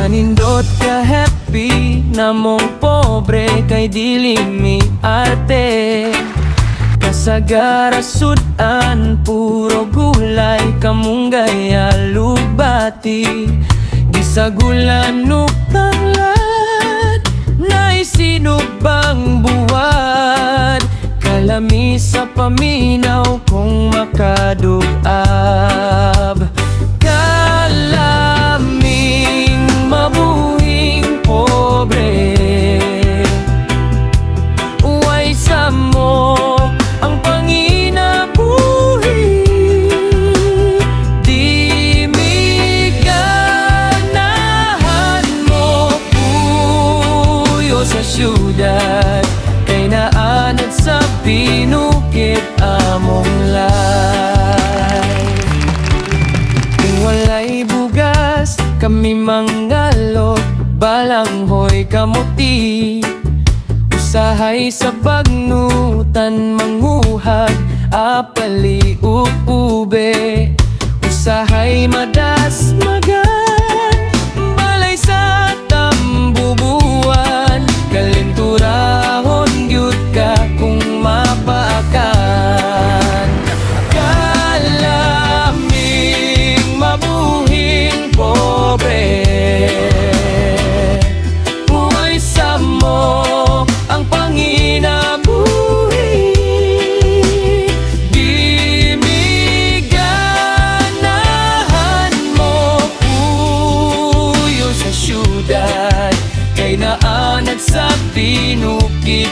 Manindot ka happy na mong pobre kay dili mi arte. Kasagara sudan puro gulay kamong gaya lubati. Gisagulan tanglad na isinubang buwan. Kalami sa paminaw kung makadugab. Kalaming mabuhing pobre, uway sa mo ang panginabuhi. Di mi ganahan mo puyo sa syudad, kay naanad sa pinukit among life. Kung walay bugas kami mangalot, balanghoy kamuti. Usahay sa bagnutan manguhag, apali ube. Usahay madas magan, balay sa tambubuan. Kalinturahon gyud ka kung mapaakan. Kalaming mabuhing pobre, uway sa mo ang panginabuhi. Di mi ganahan mo puyo sa syudad, kay naanad sa pinukit